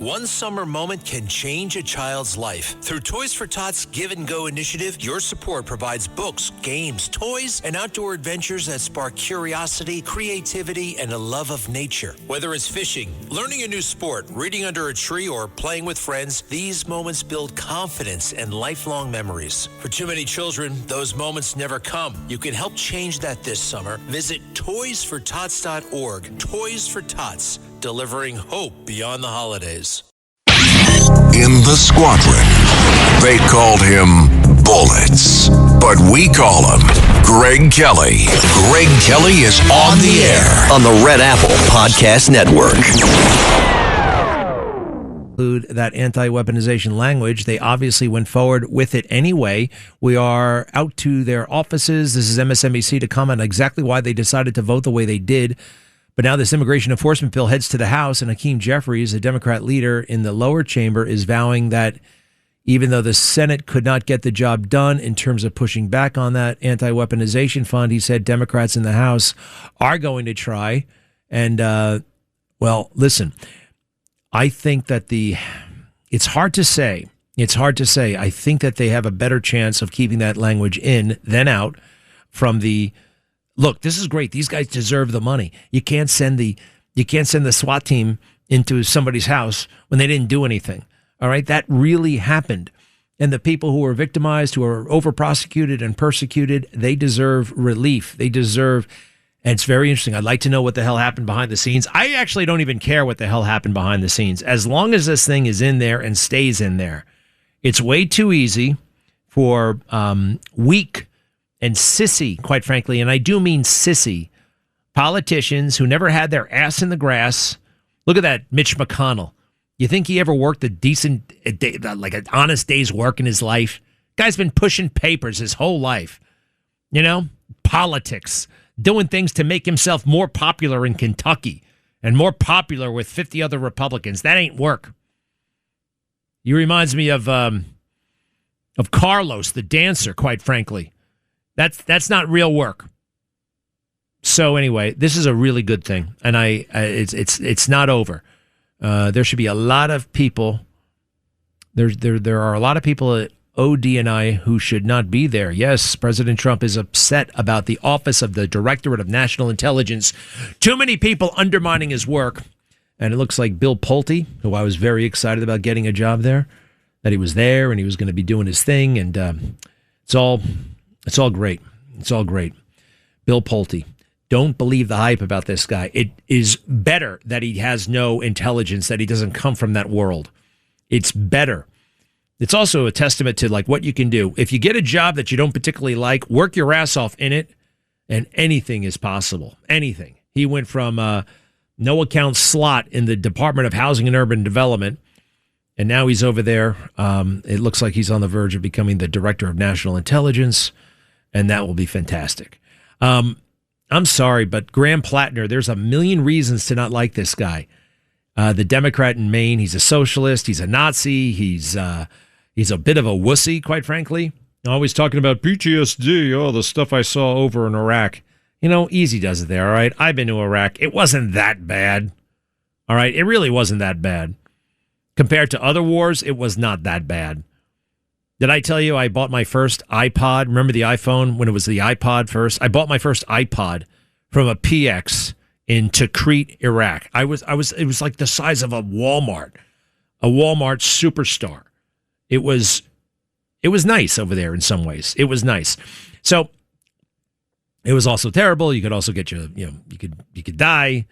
One summer moment can change a child's life. Through Toys for Tots Give and Go initiative, your support provides books, games, toys, and outdoor adventures that spark curiosity, creativity, and a love of nature. Whether it's fishing, learning a new sport, reading under a tree, or playing with friends, these moments build confidence and lifelong memories. For too many children, those moments never come. You can help change that this summer. Visit toysfortots.org. Toys for Tots, delivering hope beyond the holidays. In the squadron, they called him Bullets, but we call him Greg Kelly. Greg Kelly is on the air on the Red Apple Podcast Network. Include that anti-weaponization language. They obviously went forward with it anyway. We are out to their offices. This is MSNBC to comment on exactly why they decided to vote the way they did. But now this immigration enforcement bill heads to the House, and Hakeem Jeffries, a Democrat leader in the lower chamber, is vowing that even though the Senate could not get the job done in terms of pushing back on that anti-weaponization fund, he said Democrats in the House are going to try. And, well, listen, I think that it's hard to say. It's hard to say. I think that they have a better chance of keeping that language in than out from the look. This is great. These guys deserve the money. You can't send the SWAT team into somebody's house when they didn't do anything. All right, that really happened. And the people who were victimized, who are over prosecuted and persecuted, they deserve relief. They deserve. And it's very interesting. I'd like to know what the hell happened behind the scenes. I actually don't even care what the hell happened behind the scenes. As long as this thing is in there and stays in there, it's way too easy for weak and sissy, quite frankly, and I do mean sissy, politicians who never had their ass in the grass. Look at that Mitch McConnell. You think he ever worked a decent, like an honest day's work in his life? Guy's been pushing papers his whole life. You know, politics, doing things to make himself more popular in Kentucky and more popular with 50 other Republicans. That ain't work. He reminds me of Carlos, the dancer, quite frankly. That's not real work. So anyway, this is a really good thing, and it's not over. There should be a lot of people. There are a lot of people at ODNI who should not be there. Yes, President Trump is upset about the office of the Directorate of National Intelligence. Too many people undermining his work, and it looks like Bill Pulte, who I was very excited about getting a job there, that he was there and he was going to be doing his thing, and it's all great. It's all great. Bill Pulte. Don't believe the hype about this guy. It is better that he has no intelligence, that he doesn't come from that world. It's better. It's also a testament to like what you can do. If you get a job that you don't particularly like, work your ass off in it, and anything is possible. Anything. He went from no account slot in the Department of Housing and Urban Development, and now he's over there. It looks like he's on the verge of becoming the Director of National Intelligence, and that will be fantastic. I'm sorry, but Graham Plattner, there's a million reasons to not like this guy. The Democrat in Maine, he's a socialist, he's a Nazi, he's a bit of a wussy, quite frankly. Always talking about PTSD, the stuff I saw over in Iraq. You know, easy does it there, all right? I've been to Iraq. It wasn't that bad, all right? It really wasn't that bad. Compared to other wars, it was not that bad. Did I tell you I bought my first iPod? Remember the iPhone when it was the iPod first? I bought my first iPod from a PX in Tikrit, Iraq. It was like the size of a Walmart Superstar. It was nice over there in some ways. It was nice. So it was also terrible. You could also get you could die.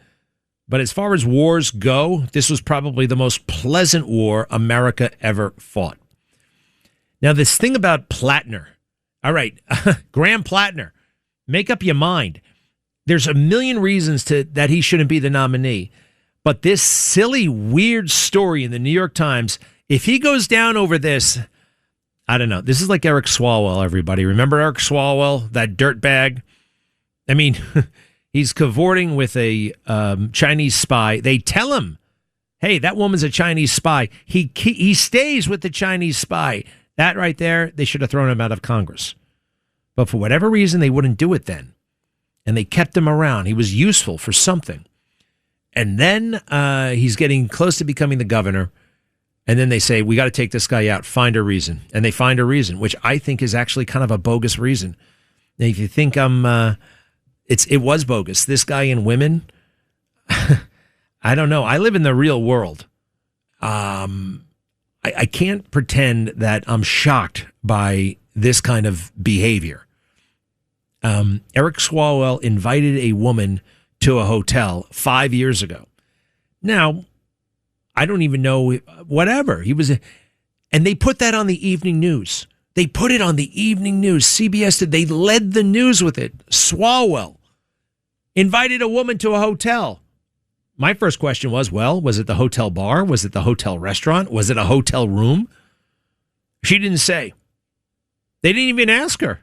But as far as wars go, this was probably the most pleasant war America ever fought. Now, this thing about Plattner, all right, Graham Plattner, make up your mind. There's a million reasons that he shouldn't be the nominee. But this silly, weird story in the New York Times, if he goes down over this, I don't know. This is like Eric Swalwell, everybody. Remember Eric Swalwell, that dirtbag? I mean, he's cavorting with a Chinese spy. They tell him, hey, that woman's a Chinese spy. He stays with the Chinese spy. That right there, they should have thrown him out of Congress. But for whatever reason, they wouldn't do it then. And they kept him around. He was useful for something. And then he's getting close to becoming the governor. And then they say, we got to take this guy out, find a reason. And they find a reason, which I think is actually kind of a bogus reason. Now, if you think it was bogus. This guy and women, I don't know. I live in the real world. I can't pretend that I'm shocked by this kind of behavior. Eric Swalwell invited a woman to a hotel 5 years ago. Now, I don't even know, whatever. And they put that on the evening news. They put it on the evening news. CBS did. They led the news with it. Swalwell invited a woman to a hotel. My first question was, well, was it the hotel bar? Was it the hotel restaurant? Was it a hotel room? She didn't say. They didn't even ask her.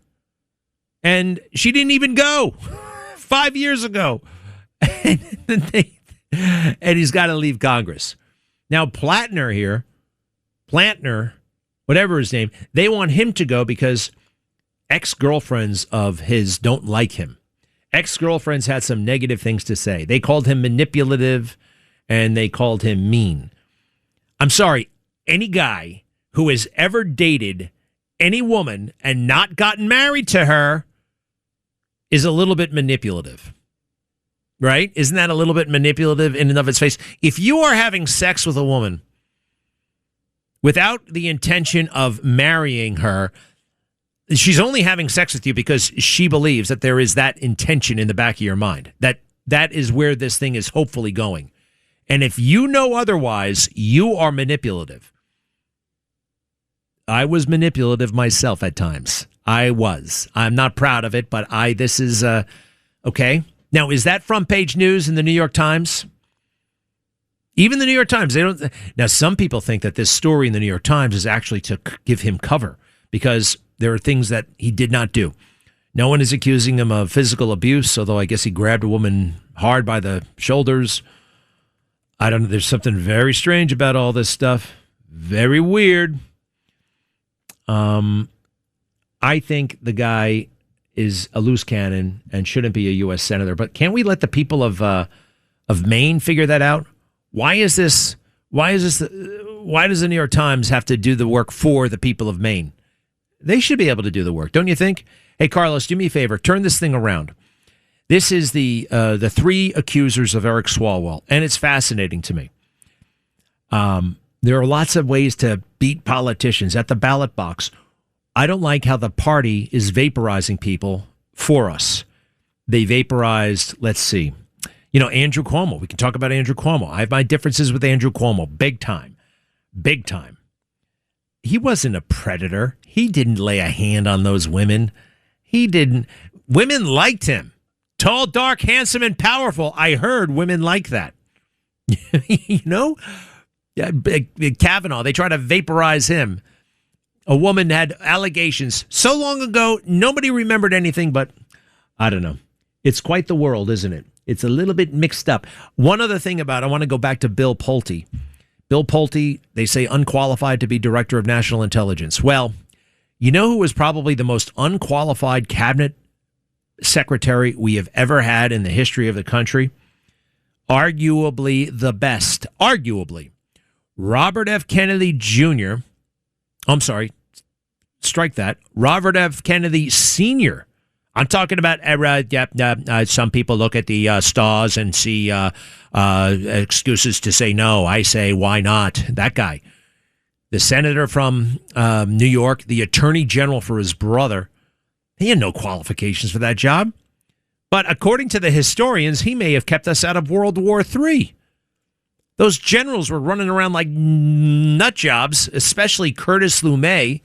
And she didn't even go 5 years ago. And he's got to leave Congress. Now, Plantner, whatever his name, they want him to go because ex-girlfriends of his don't like him. Ex-girlfriends had some negative things to say. They called him manipulative and they called him mean. I'm sorry, any guy who has ever dated any woman and not gotten married to her is a little bit manipulative. Right? Isn't that a little bit manipulative in and of its face? If you are having sex with a woman without the intention of marrying her, she's only having sex with you because she believes that there is that intention in the back of your mind. That is where this thing is hopefully going. And if you know otherwise, you are manipulative. I was manipulative myself at times. I was. I'm not proud of it, but this is, okay. Now, is that front page news in the New York Times? Even the New York Times, they don't. Now, some people think that this story in the New York Times is actually to give him cover because there are things that he did not do. No one is accusing him of physical abuse, although I guess he grabbed a woman hard by the shoulders. I don't know. There's something very strange about all this stuff. Very weird. I think the guy is a loose cannon and shouldn't be a U.S. senator. But can't we let the people of Maine figure that out? Why does the New York Times have to do the work for the people of Maine? They should be able to do the work, don't you think? Hey, Carlos, do me a favor. Turn this thing around. This is the three accusers of Eric Swalwell, and it's fascinating to me. There are lots of ways to beat politicians at the ballot box. I don't like how the party is vaporizing people for us. They vaporized, let's see, Andrew Cuomo. We can talk about Andrew Cuomo. I have my differences with Andrew Cuomo. Big time. Big time. He wasn't a predator. He didn't lay a hand on those women. He didn't. Women liked him. Tall, dark, handsome, and powerful. I heard women like that. Kavanaugh, they try to vaporize him. A woman had allegations so long ago, nobody remembered anything, but I don't know. It's quite the world, isn't it? It's a little bit mixed up. One other thing I want to go back to Bill Pulte. Bill Pulte, they say unqualified to be director of national intelligence. Well, you know who was probably the most unqualified cabinet secretary we have ever had in the history of the country? Arguably the best. Arguably. Robert F. Kennedy Jr. I'm sorry. Strike that. Robert F. Kennedy Sr. I'm talking about some people look at the stars and see excuses to say no. I say, why not? That guy. The senator from New York, the attorney general for his brother. He had no qualifications for that job. But according to the historians, he may have kept us out of World War III. Those generals were running around like nut jobs, especially Curtis LeMay,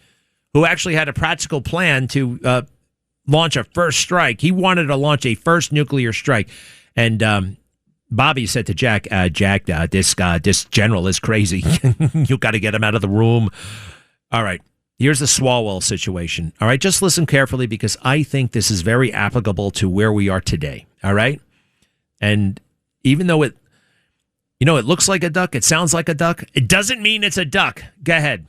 who actually had a practical plan to launch a first strike. He wanted to launch a first nuclear strike. And Bobby said to Jack, this general is crazy. You got to get him out of the room. All right. Here's the Swalwell situation. All right. Just listen carefully because I think this is very applicable to where we are today. All right. And even though it looks like a duck, it sounds like a duck, it doesn't mean it's a duck. Go ahead.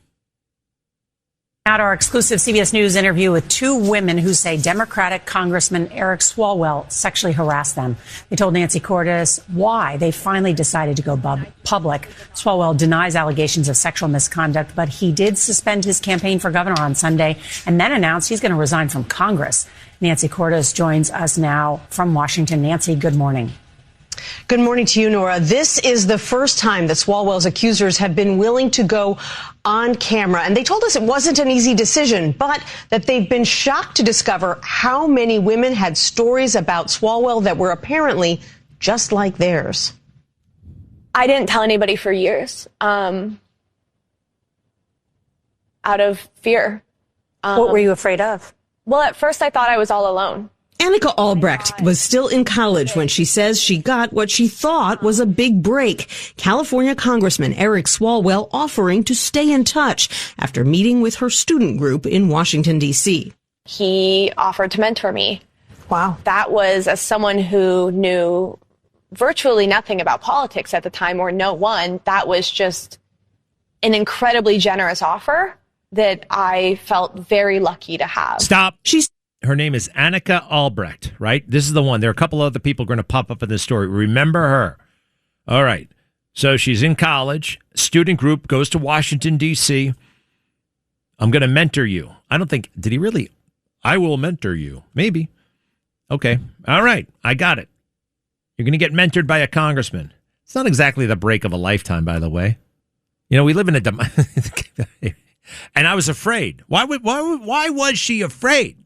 Now to our exclusive CBS News interview with two women who say Democratic Congressman Eric Swalwell sexually harassed them. They told Nancy Cordes why they finally decided to go public. Swalwell denies allegations of sexual misconduct, but he did suspend his campaign for governor on Sunday and then announced he's going to resign from Congress. Nancy Cordes joins us now from Washington. Nancy, good morning. Good morning to you, Nora. This is the first time that Swalwell's accusers have been willing to go on camera. And they told us it wasn't an easy decision, but that they've been shocked to discover how many women had stories about Swalwell that were apparently just like theirs. I didn't tell anybody for years, out of fear. What were you afraid of? Well, at first I thought I was all alone. Annika Albrecht was still in college when she says she got what she thought was a big break. California Congressman Eric Swalwell offering to stay in touch after meeting with her student group in Washington, D.C. He offered to mentor me. Wow. That was, as someone who knew virtually nothing about politics at the time, or no one, that was just an incredibly generous offer that I felt very lucky to have. Stop. Her name is Annika Albrecht, right? This is the one. There are a couple other people going to pop up in this story. Remember her. All right. So she's in college. Student group goes to Washington, D.C. I'm going to mentor you. I don't think, did he really? I will mentor you. Maybe. Okay. All right. I got it. You're going to get mentored by a congressman. It's not exactly the break of a lifetime, by the way. You know, we live in a... And I was afraid. Why was she afraid?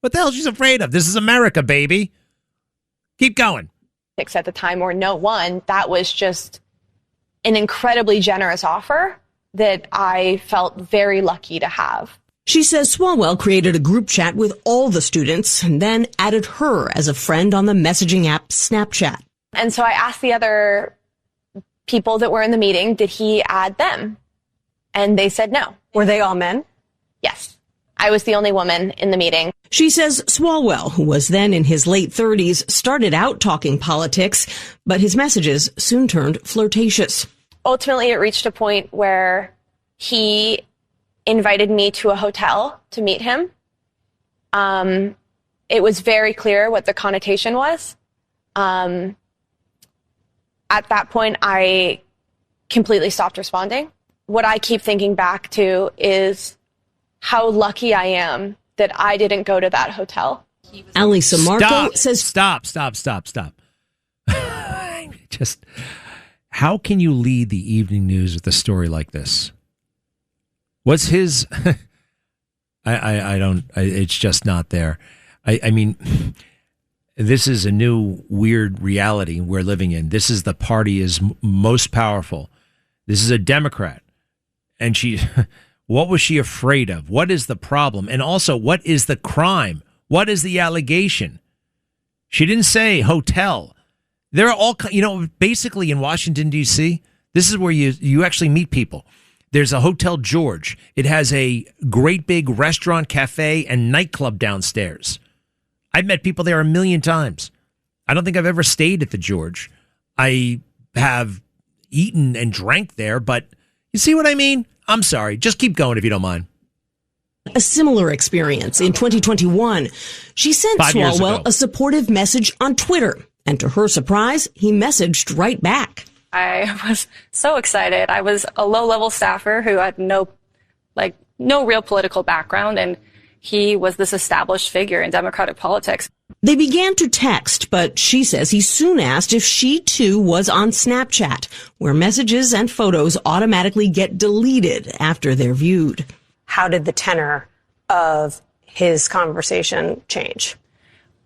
What the hell she's afraid of? This is America, baby. Keep going. At the time, or no one, that was just an incredibly generous offer that I felt very lucky to have. She says Swalwell created a group chat with all the students and then added her as a friend on the messaging app Snapchat. And so I asked the other people that were in the meeting, did he add them? And they said no. Were they all men? Yes. I was the only woman in the meeting. She says Swalwell, who was then in his late 30s, started out talking politics, but his messages soon turned flirtatious. Ultimately, it reached a point where he invited me to a hotel to meet him. It was very clear what the connotation was. At that point, I completely stopped responding. What I keep thinking back to is how lucky I am that I didn't go to that hotel. Alisa Marco says... Stop. Just, how can you lead the evening news with a story like this? What's his... it's just not there. I mean, this is a new weird reality we're living in. This is the party is most powerful. This is a Democrat. And she... What was she afraid of? What is the problem? And also, what is the crime? What is the allegation? She didn't say hotel. There are all, basically in Washington, D.C., this is where you actually meet people. There's a Hotel George. It has a great big restaurant, cafe, and nightclub downstairs. I've met people there a million times. I don't think I've ever stayed at the George. I have eaten and drank there, but you see what I mean? I'm sorry. Just keep going if you don't mind. A similar experience in 2021. She sent Swalwell a supportive message on Twitter, and to her surprise, he messaged right back. I was so excited. I was a low-level staffer who had no real political background, and he was this established figure in Democratic politics. They began to text, but she says he soon asked if she too was on Snapchat, where messages and photos automatically get deleted after they're viewed. How did the tenor of his conversation change?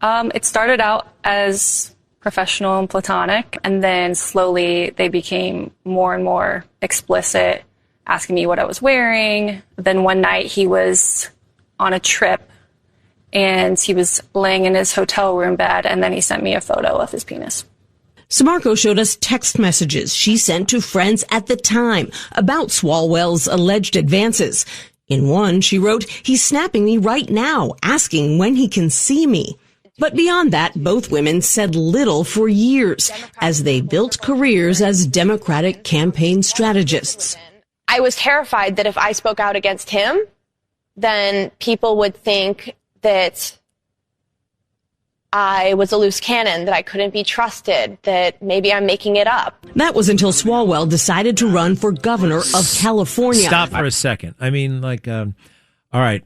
It started out as professional and platonic, and then slowly they became more and more explicit, asking me what I was wearing. Then one night he was on a trip and he was laying in his hotel room bed, and then he sent me a photo of his penis. Samarco showed us text messages she sent to friends at the time about Swalwell's alleged advances. In one, she wrote, "He's snapping me right now, asking when he can see me." But beyond that, both women said little for years as they built careers as Democratic campaign strategists. I was terrified that if I spoke out against him, then people would think that I was a loose cannon, that I couldn't be trusted, that maybe I'm making it up. That was until Swalwell decided to run for governor of California. Stop for a second. I mean, all right.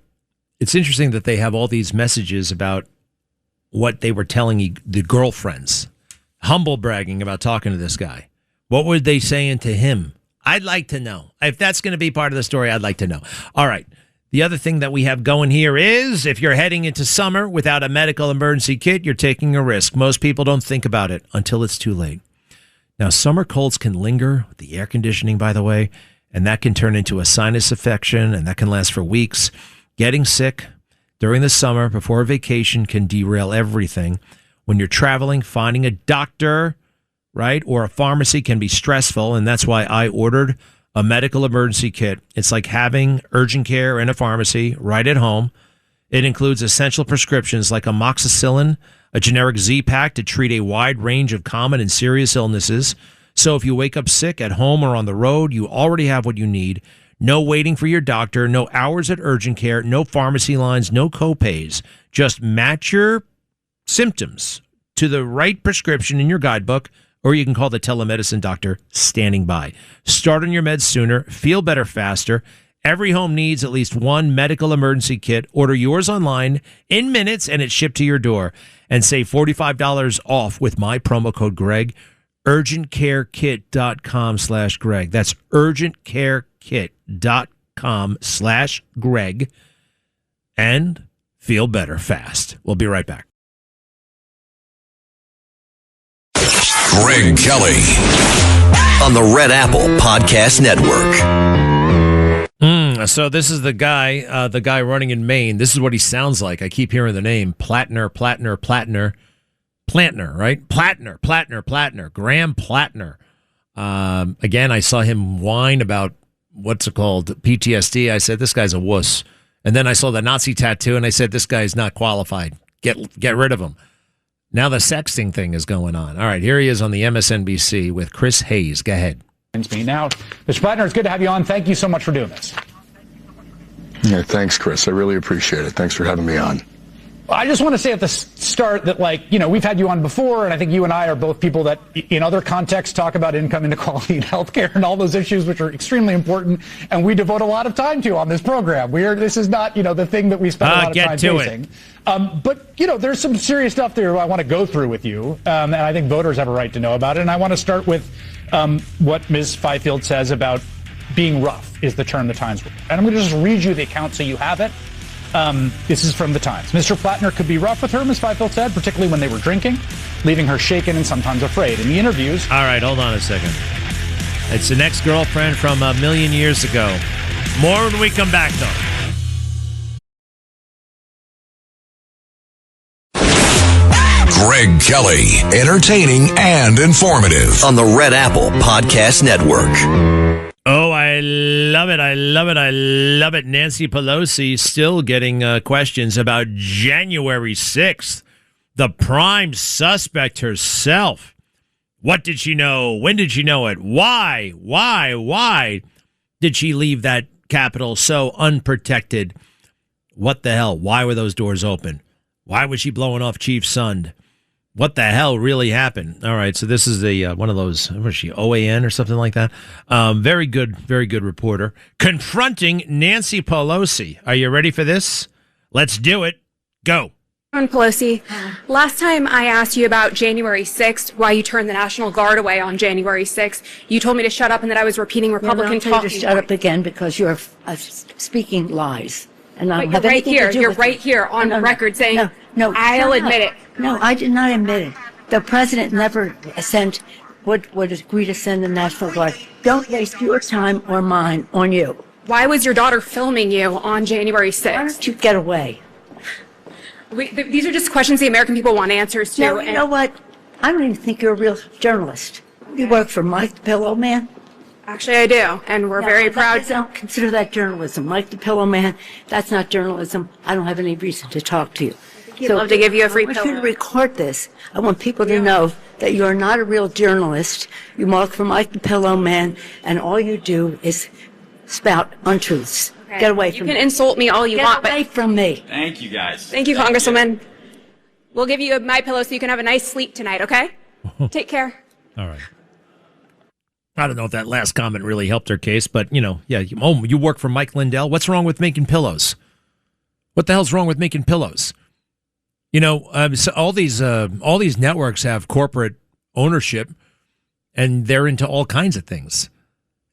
It's interesting that they have all these messages about what they were telling the girlfriends, humble bragging about talking to this guy. What were they saying to him? I'd like to know. If that's going to be part of the story, I'd like to know. All right. The other thing that we have going here is if you're heading into summer without a medical emergency kit, you're taking a risk. Most people don't think about it until it's too late. Now, summer colds can linger with the air conditioning, by the way, and that can turn into a sinus infection, and that can last for weeks. Getting sick during the summer before a vacation can derail everything. When you're traveling, finding a doctor, right, or a pharmacy can be stressful, and that's why I ordered a medical emergency kit. It's like having urgent care in a pharmacy right at home. It includes essential prescriptions like amoxicillin, a generic Z-Pack to treat a wide range of common and serious illnesses. So if you wake up sick at home or on the road, you already have what you need. No waiting for your doctor, no hours at urgent care, no pharmacy lines, no copays. Just match your symptoms to the right prescription in your guidebook, or you can call the telemedicine doctor standing by. Start on your meds sooner, feel better faster. Every home needs at least one medical emergency kit. Order yours online in minutes and it's shipped to your door. And save $45 off with my promo code Greg. UrgentCareKit.com/Greg. That's UrgentCareKit.com/Greg. And feel better fast. We'll be right back. Greg Kelly on the Red Apple Podcast Network. So this is the guy running in Maine. This is what he sounds like. I keep hearing the name Plantner, right? Plantner. Graham Plantner. Again, I saw him whine about what's it called, PTSD. I said, this guy's a wuss. And then I saw the Nazi tattoo, and I said, this guy's not qualified. Get rid of him. Now the sexting thing is going on. All right, here he is on the MSNBC with Chris Hayes. Go ahead. Now, Mr. Plantner, it's good to have you on. Thank you so much for doing this. Yeah, thanks, Chris. I really appreciate it. Thanks for having me on. I just want to say at the start that, we've had you on before, and I think you and I are both people that in other contexts talk about income inequality and healthcare and all those issues, which are extremely important, and we devote a lot of time to on this program. This is not, the thing that we spend a lot of time facing. But, there's some serious stuff there I want to go through with you, and I think voters have a right to know about it. And I want to start with what Ms. Fifield says about being rough is the term the Times. And I'm going to just read you the account so you have it. This is from the Times. Mr. Plantner could be rough with her, Ms. Fifield said, particularly when they were drinking, leaving her shaken and sometimes afraid. In the interviews... All right, hold on a second. It's an ex-girlfriend from a million years ago. More when we come back, though. Greg Kelly, entertaining and informative on the Red Apple Podcast Network. Oh, I love it. I love it. I love it. Nancy Pelosi still getting questions about January 6th. The prime suspect herself. What did she know? When did she know it? Why did she leave that Capitol so unprotected? What the hell? Why were those doors open? Why was she blowing off Chief Sund? What the hell really happened? All right, so this is one of those, what is she, OAN or something like that? Very good reporter. Confronting Nancy Pelosi. Are you ready for this? Let's do it. Go. Pelosi, last time I asked you about January 6th, why you turned the National Guard away on January 6th, you told me to shut up and that I was repeating Republican talking. To shut up again because you're speaking lies. And but you're right here. You're right here on record saying, no, I'll admit it. No, I did not admit it. The president never would agree to send the National Guard. Don't waste your time or mine on you. Why was your daughter filming you on January 6th? Why don't you get away? These are just questions the American people want answers to. No, you know what? I don't even think you're a real journalist. You work for Mike the Pillow Man. Actually, I do, and we're very proud. I don't consider that journalism. Mike the Pillow Man, that's not journalism. I don't have any reason to talk to you. He'd love to give you a free pillow. I want you to record this. I want people to know that you are not a real journalist. You work for Mike the Pillow Man, and all you do is spout untruths. Get away from me. You can insult me all you want, Get away from me. Thank you, guys. Thank you, Congresswoman. We'll give you a My Pillow so you can have a nice sleep tonight, okay? Take care. All right. I don't know if that last comment really helped her case, but, you work for Mike Lindell. What's wrong with making pillows? What the hell's wrong with making pillows? So all these networks have corporate ownership, and they're into all kinds of things.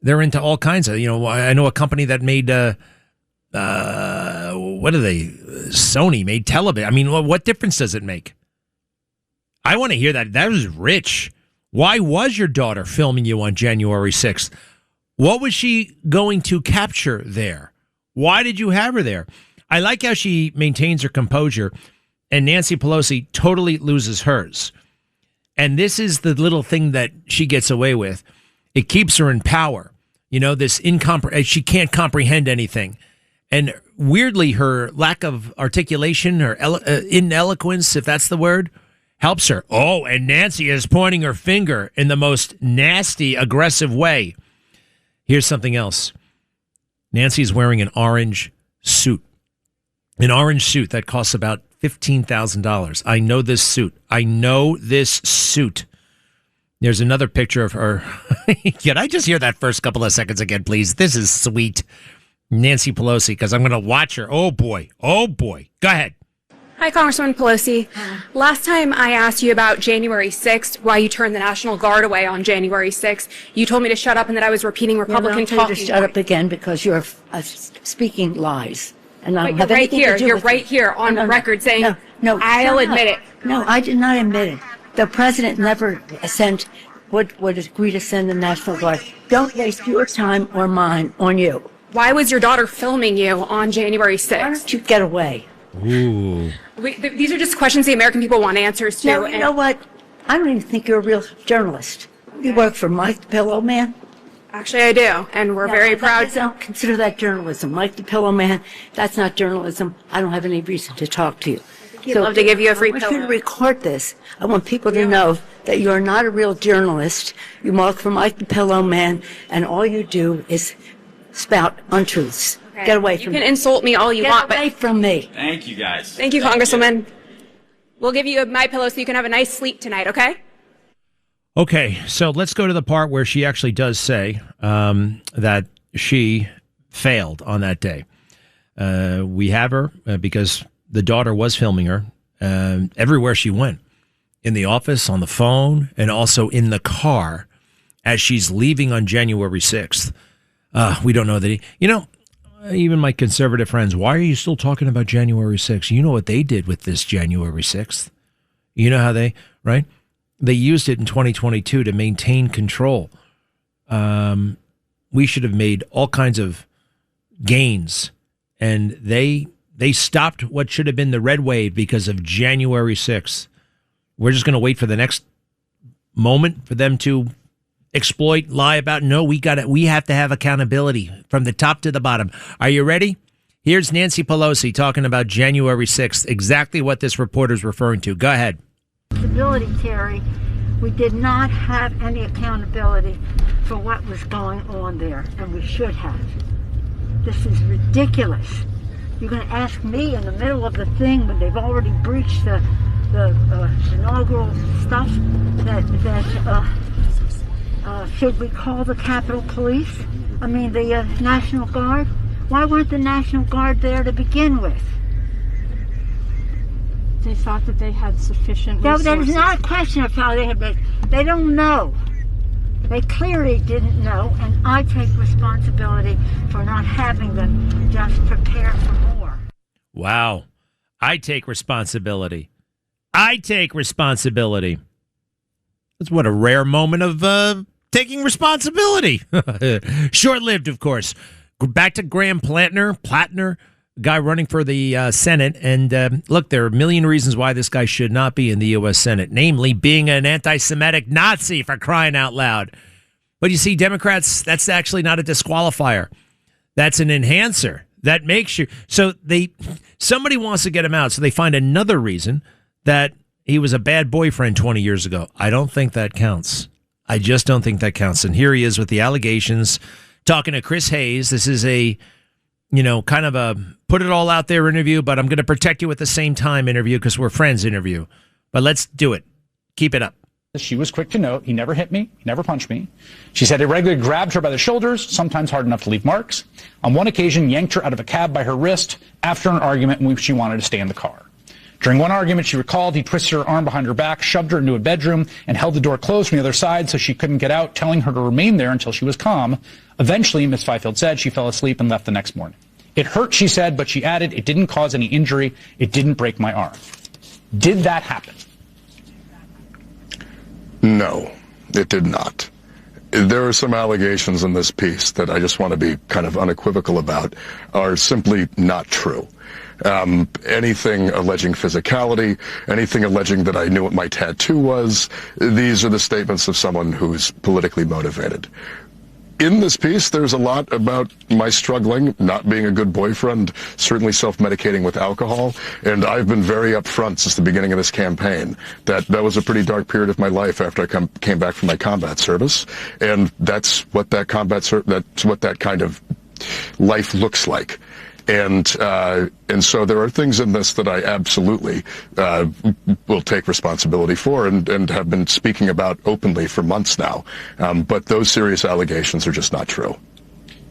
They're into all kinds of, I know a company that made, what are they? Sony made television. I mean, what difference does it make? I want to hear that. That was rich. Why was your daughter filming you on January 6th? What was she going to capture there? Why did you have her there? I like how she maintains her composure, and Nancy Pelosi totally loses hers. And this is the little thing that she gets away with. It keeps her in power. She can't comprehend anything. And weirdly, her lack of articulation, her ineloquence, if that's the word, helps her. Oh, and Nancy is pointing her finger in the most nasty, aggressive way. Here's something else. Nancy's wearing an orange suit. An orange suit that costs about $15,000. I know this suit. There's another picture of her. Can I just hear that first couple of seconds again, please? This is sweet. Nancy Pelosi, because I'm going to watch her. Oh, boy. Go ahead. Hi, Congresswoman Pelosi. Last time I asked you about January 6th, why you turned the National Guard away on January 6th, you told me to shut up and that I was repeating Republican talking points. Shut up again because you're speaking lies. And I don't have right anything here. to do You're with right it. here on record saying, no, I'll admit it. No, I did not admit it. The president never would agree to send the National Guard. Don't waste your time or mine on you. Why was your daughter filming you on January 6th? Why don't you get away? Ooh. These are just questions the American people want answers to. No, you know what? I don't even think you're a real journalist. You work for Mike the Pillow Man? Actually, I do, and we're very proud. I don't consider that journalism. Mike the Pillow Man, that's not journalism. I don't have any reason to talk to you. He'd love to give you a free pillow. I want you to record this. I want people to know that you're not a real journalist. You work for Mike the Pillow Man, and all you do is spout untruths. Okay. Get away from me. You can insult me all you want, but... Get away from me. Thank you, guys. Thank you, Congresswoman. We'll give you a My Pillow so you can have a nice sleep tonight, okay? Okay, so let's go to the part where she actually does say that she failed on that day. We have her because the daughter was filming her everywhere she went, in the office, on the phone, and also in the car as she's leaving on January 6th. We don't know that even my conservative friends, why are you still talking about January 6th? You know what they did with this January 6th. You know how right? They used it in 2022 to maintain control. We should have made all kinds of gains, and they stopped what should have been the red wave because of January 6th. We're just going to wait for the next moment for them to exploit, lie about. No, we have to have accountability from the top to the bottom. Are you ready? Here's Nancy Pelosi talking about January 6th, exactly what this reporter's referring to. Go ahead. Accountability, Terry. We did not have any accountability for what was going on there, and we should have. This is ridiculous. You're going to ask me in the middle of the thing when they've already breached the inaugural stuff that should we call the Capitol Police? I mean, the National Guard? Why weren't the National Guard there to begin with? They thought that they had sufficient resources. No, that is not a question of how they had. They don't know. They clearly didn't know, and I take responsibility for not having them just prepare for more. Wow. I take responsibility. That's what a rare moment of taking responsibility. Short-lived, of course. Back to Graham Plattner, guy running for the Senate. And look, there are a million reasons why this guy should not be in the U.S. Senate, namely being an anti-Semitic Nazi, for crying out loud. But you see, Democrats, that's actually not a disqualifier. That's an enhancer. That makes you... So somebody wants to get him out, so they find another reason that he was a bad boyfriend 20 years ago. I don't think that counts. I just don't think that counts. And here he is with the allegations, talking to Chris Hayes. This is a kind of a put it all out there interview, but I'm going to protect you at the same time interview because we're friends interview. But let's do it. Keep it up. She was quick to note he never hit me, he never punched me. She said he regularly grabbed her by the shoulders, sometimes hard enough to leave marks. On one occasion, yanked her out of a cab by her wrist after an argument in which she wanted to stay in the car. During one argument, she recalled he twisted her arm behind her back, shoved her into a bedroom, and held the door closed from the other side so she couldn't get out, telling her to remain there until she was calm. Eventually, Ms. Fifield said she fell asleep and left the next morning. It hurt, she said, but she added, it didn't cause any injury. It didn't break my arm. Did that happen? No, it did not. There are some allegations in this piece that I just want to be kind of unequivocal about are simply not true. Anything alleging physicality, anything alleging that I knew what my tattoo was, these are the statements of someone who's politically motivated. In this piece, there's a lot about my struggling, not being a good boyfriend, certainly self-medicating with alcohol, and I've been very upfront since the beginning of this campaign that was a pretty dark period of my life after I came back from my combat service, and that's what that kind of life looks like. And so there are things in this that I absolutely will take responsibility for and have been speaking about openly for months now. But those serious allegations are just not true.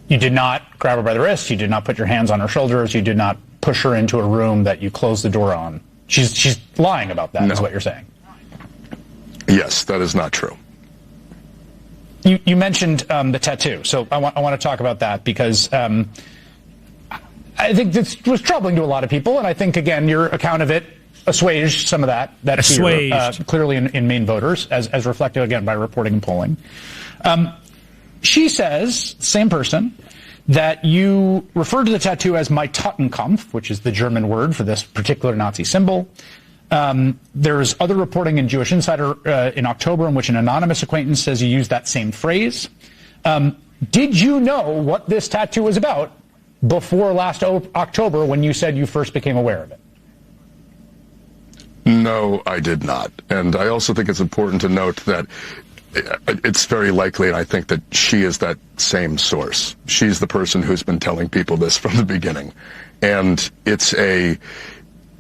You did not grab her by the wrist. You did not put your hands on her shoulders. You did not push her into a room that you closed the door on. She's lying about that, is what you're saying. Yes, that is not true. You mentioned the tattoo. So I want to talk about that because I think this was troubling to a lot of people, and I think, again, your account of it assuaged some of that fear, clearly in Maine voters, as reflected, again, by reporting and polling. She says, same person, that you referred to the tattoo as my Totenkampf, which is the German word for this particular Nazi symbol. There's other reporting in Jewish Insider in October in which an anonymous acquaintance says you used that same phrase. Did you know what this tattoo was about before last October when you said you first became aware of it? No, I did not. And I also think it's important to note that it's very likely, and I think that she is that same source. She's the person who's been telling people this from the beginning. And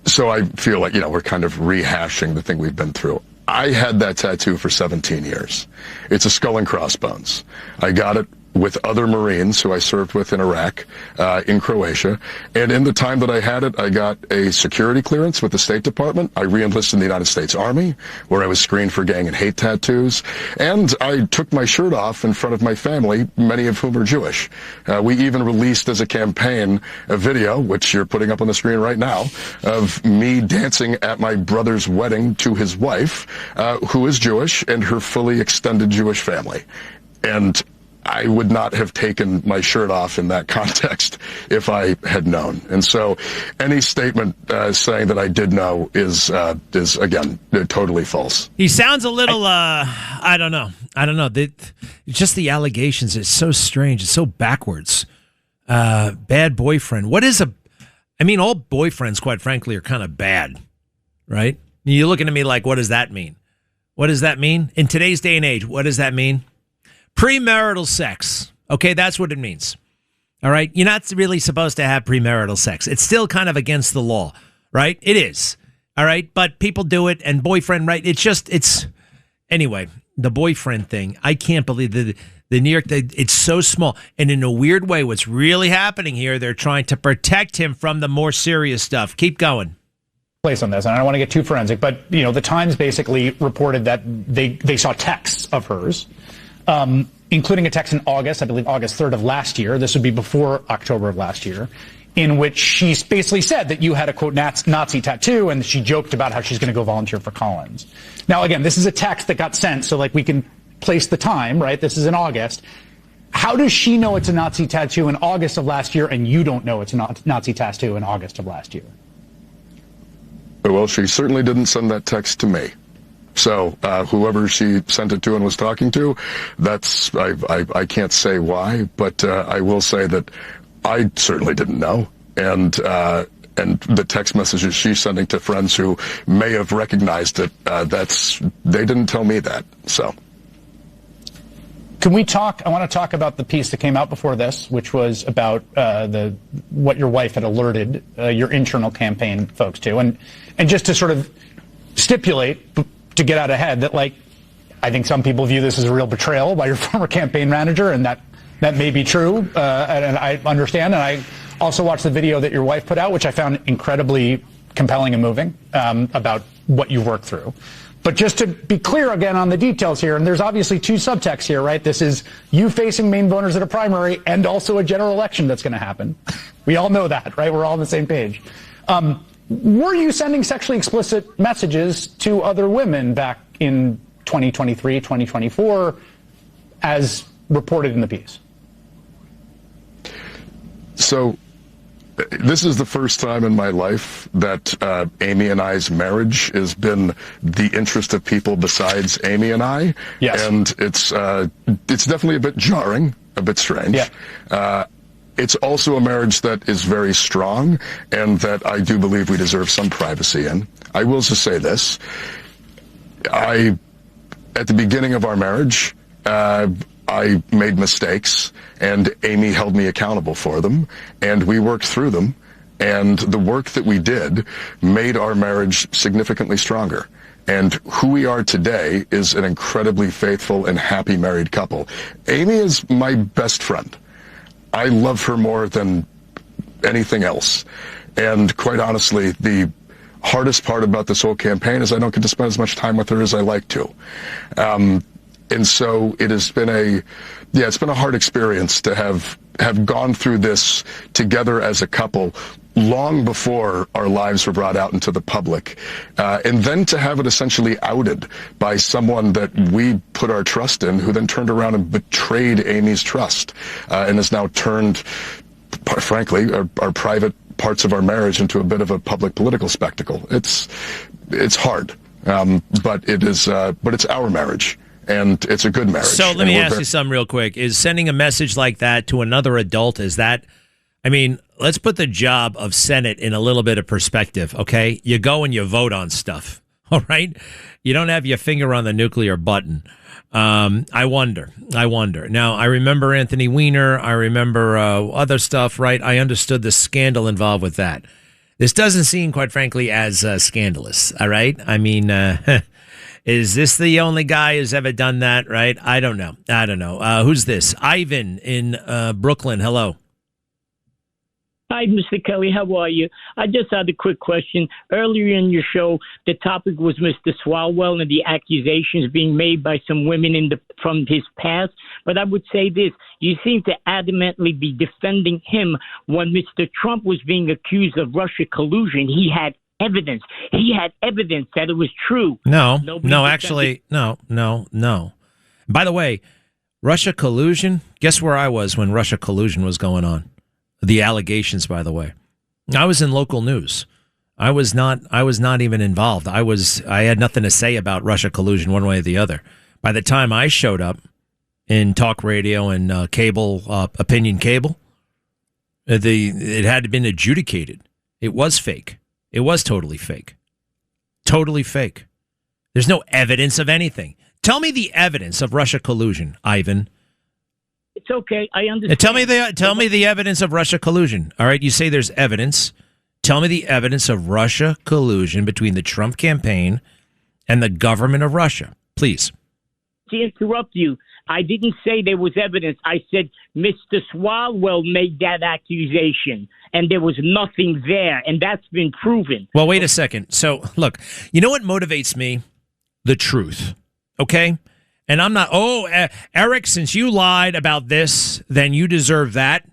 so I feel like, we're kind of rehashing the thing we've been through. I had that tattoo for 17 years. It's a skull and crossbones. I got it with other Marines who I served with in Iraq, in Croatia. And in the time that I had it, I got a security clearance with the State Department. I re-enlisted in the United States Army, where I was screened for gang and hate tattoos. And I took my shirt off in front of my family, many of whom are Jewish. We even released as a campaign a video, which you're putting up on the screen right now, of me dancing at my brother's wedding to his wife, who is Jewish, and her fully extended Jewish family. And I would not have taken my shirt off in that context if I had known. And so any statement saying that I did know is again, totally false. He sounds a little, I don't know. Just the allegations is so strange. It's so backwards. Bad boyfriend. All boyfriends, quite frankly, are kind of bad, right? You're looking at me like, what does that mean? What does that mean? In today's day and age, what does that mean? Premarital sex. Okay, that's what it means. All right? You're not really supposed to have premarital sex. It's still kind of against the law, right? It is. All right? But people do it, and boyfriend, right? Anyway, the boyfriend thing, I can't believe the New York, it's so small. And in a weird way, what's really happening here, they're trying to protect him from the more serious stuff. Keep going. Place on this, and I don't want to get too forensic, but, the Times basically reported that they saw texts of hers, including a text in August, I believe August 3rd of last year. This would be before October of last year, in which she basically said that you had a, quote, Nazi tattoo, and she joked about how she's going to go volunteer for Collins. Now, again, this is a text that got sent, so, we can place the time, right? This is in August. How does she know it's a Nazi tattoo in August of last year, and you don't know it's a Nazi tattoo in August of last year? Well, she certainly didn't send that text to me. So whoever she sent it to and was talking to, I can't say why, but I will say that I certainly didn't know. And the text messages she's sending to friends who may have recognized it, they didn't tell me that. So Can we talk? I want to talk about the piece that came out before this, which was about what your wife had alerted your internal campaign folks to, and just to sort of stipulate to get out ahead that, like, I think some people view this as a real betrayal by your former campaign manager, and that may be true, and I understand. And I also watched the video that your wife put out, which I found incredibly compelling and moving, about what you've worked through. But just to be clear again on the details here, and there's obviously two subtexts here, right? This is you facing Maine voters at a primary and also a general election that's going to happen. We all know that, right? We're all on the same page. Were you sending sexually explicit messages to other women back in 2023, 2024, as reported in the piece? So this is the first time in my life that Amy and I's marriage has been the interest of people besides Amy and I. Yes. And it's definitely a bit jarring, a bit strange. Yeah. It's also a marriage that is very strong and that I do believe we deserve some privacy in. I will just say this. At the beginning of our marriage, I made mistakes, and Amy held me accountable for them, and we worked through them, and the work that we did made our marriage significantly stronger. And who we are today is an incredibly faithful and happy married couple. Amy is my best friend. I love her more than anything else. And quite honestly, the hardest part about this whole campaign is I don't get to spend as much time with her as I like to. And so it has been it's been a hard experience to have gone through this together as a couple long before our lives were brought out into the public. And then to have it essentially outed by someone that we put our trust in, who then turned around and betrayed Amy's trust, and has now turned, frankly, our private parts of our marriage into a bit of a public political spectacle. It's hard, but it's our marriage. And it's a good marriage. So let me ask you something real quick. Is sending a message like that to another adult, let's put the job of Senate in a little bit of perspective, okay? You go and you vote on stuff, all right? You don't have your finger on the nuclear button. I wonder. Now, I remember Anthony Weiner. I remember other stuff, right? I understood the scandal involved with that. This doesn't seem, quite frankly, as scandalous, all right? I mean, is this the only guy who's ever done that, right? I don't know. Who's this? Ivan in Brooklyn. Hello. Hi, Mr. Kelly. How are you? I just had a quick question. Earlier in your show, the topic was Mr. Swalwell and the accusations being made by some women from his past. But I would say this. You seem to adamantly be defending him when Mr. Trump was being accused of Russia collusion. He had evidence. He had evidence that it was true. No. By the way, Russia collusion, guess where I was when Russia collusion was going on? The allegations, by the way. I was in local news. I was not even involved. I had nothing to say about Russia collusion one way or the other. By the time I showed up in talk radio and cable, opinion cable, it had been adjudicated. It was fake. It was totally fake. Totally fake. There's no evidence of anything. Tell me the evidence of Russia collusion, Ivan. It's okay. I understand. Tell me the evidence of Russia collusion. All right, you say there's evidence. Tell me the evidence of Russia collusion between the Trump campaign and the government of Russia, please. To interrupt you, I didn't say there was evidence. I said Mr. Swalwell made that accusation, and there was nothing there, and that's been proven. Well, wait a second. So, look, you know what motivates me? The truth, okay? And I'm not, Eric, since you lied about this, then you deserve that,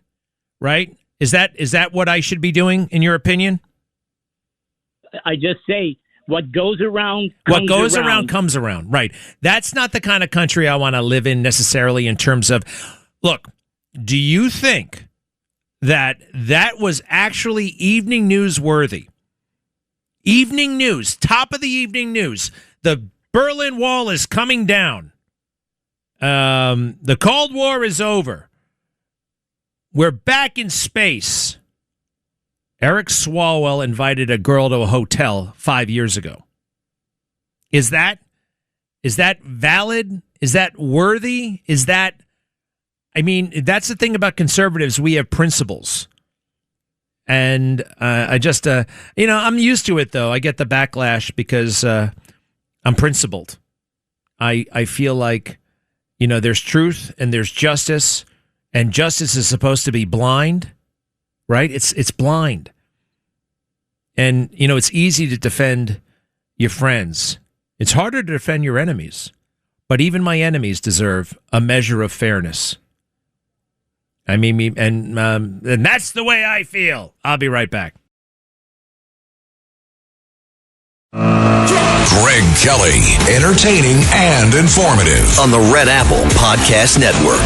right? Is that what I should be doing, in your opinion? I just say, what goes around comes around. Right. That's not the kind of country I want to live in necessarily in terms of, look, do you think that was actually evening news worthy? Evening news, top of the evening news. The Berlin Wall is coming down. The Cold War is over. We're back in space. Eric Swalwell invited a girl to a hotel 5 years ago. Is that valid? Is that worthy? Is that, I mean, that's the thing about conservatives. We have principles. And I just, I'm used to it, though. I get the backlash because I'm principled. I feel like, there's truth and there's justice, and justice is supposed to be blind, right? It's blind. And, it's easy to defend your friends. It's harder to defend your enemies. But even my enemies deserve a measure of fairness. I mean, and that's the way I feel. I'll be right back. Greg Kelly, entertaining and informative on the Red Apple Podcast Network.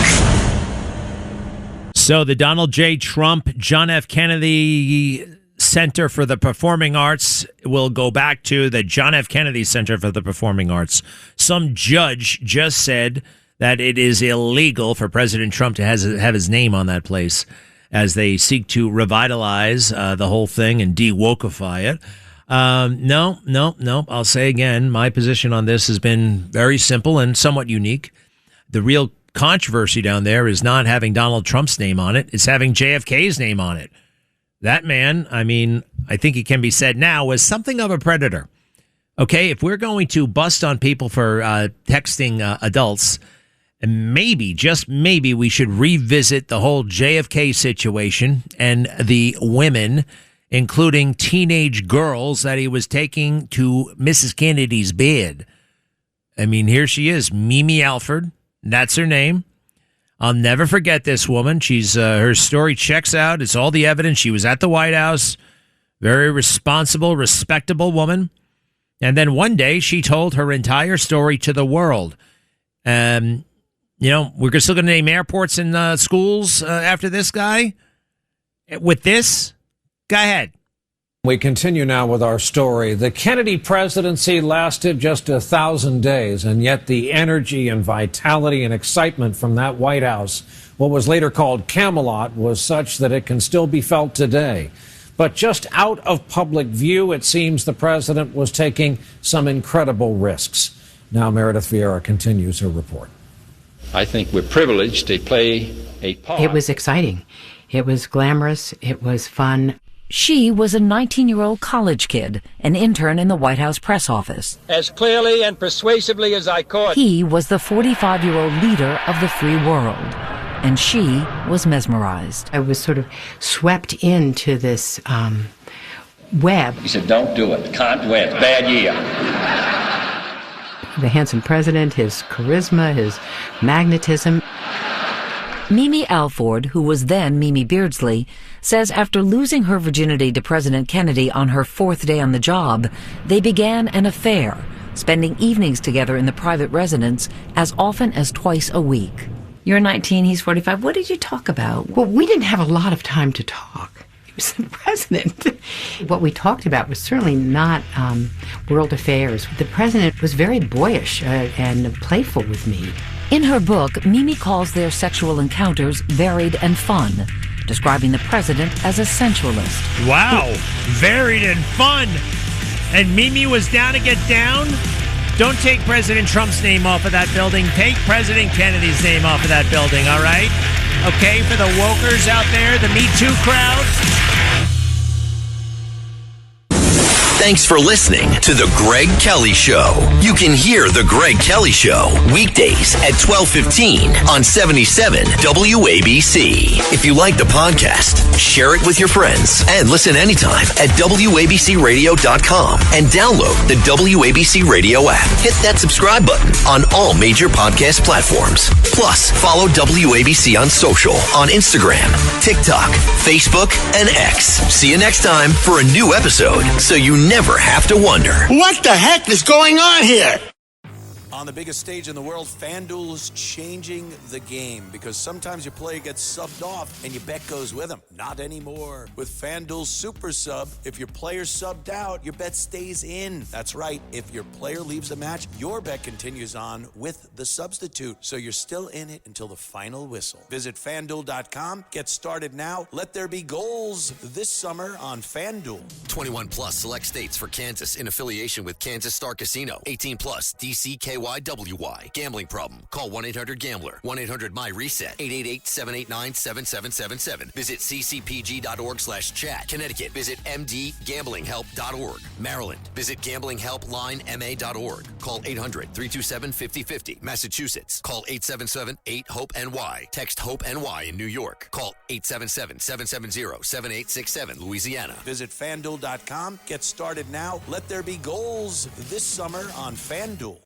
So the Donald J. Trump, John F. Kennedy Center for the Performing Arts will go back to the John F. Kennedy Center for the Performing Arts. Some judge just said that it is illegal for President Trump to have his name on that place as they seek to revitalize the whole thing and de-wokeify it. No. I'll say again, my position on this has been very simple and somewhat unique. The real controversy down there is not having Donald Trump's name on it. It's having JFK's name on it. That man, I mean, I think it can be said now, was something of a predator. Okay, if we're going to bust on people for texting adults, maybe, just maybe, we should revisit the whole JFK situation and the women, including teenage girls that he was taking to Mrs. Kennedy's bed. I mean, here she is, Mimi Alford. That's her name. I'll never forget this woman. She's her story checks out. It's all the evidence. She was at the White House. Very responsible, respectable woman. And then one day she told her entire story to the world. We're still going to name airports and schools after this guy. With this, go ahead. We continue now with our story. The Kennedy presidency lasted just 1,000 days, and yet the energy and vitality and excitement from that White House, what was later called Camelot, was such that it can still be felt today. But just out of public view, it seems the president was taking some incredible risks. Now Meredith Vieira continues her report. I think we're privileged to play a part. It was exciting. It was glamorous. It was fun. She was a 19-year-old college kid, an intern in the White House press office. As clearly and persuasively as I could. He was the 45-year-old leader of the free world, and she was mesmerized. I was sort of swept into this web. He said, don't do it. Can't do it. Bad year. The handsome president, his charisma, his magnetism. Mimi Alford, who was then Mimi Beardsley, says after losing her virginity to President Kennedy on her 4th day on the job, they began an affair, spending evenings together in the private residence as often as twice a week. You're 19, he's 45. What did you talk about? Well, we didn't have a lot of time to talk. He was the president. What we talked about was certainly not world affairs. The president was very boyish and playful with me. In her book, Mimi calls their sexual encounters varied and fun, describing the president as a sensualist. Wow, varied and fun. And Mimi was down to get down? Don't take President Trump's name off of that building. Take President Kennedy's name off of that building, all right? Okay, for the wokers out there, the Me Too crowd. Thanks for listening to The Greg Kelly Show. You can hear The Greg Kelly Show weekdays at 12:15 on 77 WABC. If you like the podcast, share it with your friends and listen anytime at WABCRadio.com and download the WABC Radio app. Hit that subscribe button on all major podcast platforms. Plus, follow WABC on social on Instagram, TikTok, Facebook, and X. See you next time for a new episode so you never have to wonder. What the heck is going on here? On the biggest stage in the world, FanDuel is changing the game because sometimes your player gets subbed off and your bet goes with them. Not anymore. With FanDuel Super Sub, if your player's subbed out, your bet stays in. That's right. If your player leaves the match, your bet continues on with the substitute. So you're still in it until the final whistle. Visit FanDuel.com. Get started now. Let there be goals this summer on FanDuel. 21 plus select states for Kansas in affiliation with Kansas Star Casino. 18 plus DCKY. REYWY. Gambling problem? Call 1-800-GAMBLER. 1-800-MY-RESET. 888-789-7777. Visit ccpg.org/chat. Connecticut. Visit mdgamblinghelp.org. Maryland. Visit gamblinghelplinema.org. Call 800-327-5050. Massachusetts. Call 877-8-HOPE-NY. Text HOPE-NY in New York. Call 877-770-7867. Louisiana. Visit FanDuel.com. Get started now. Let there be goals this summer on FanDuel.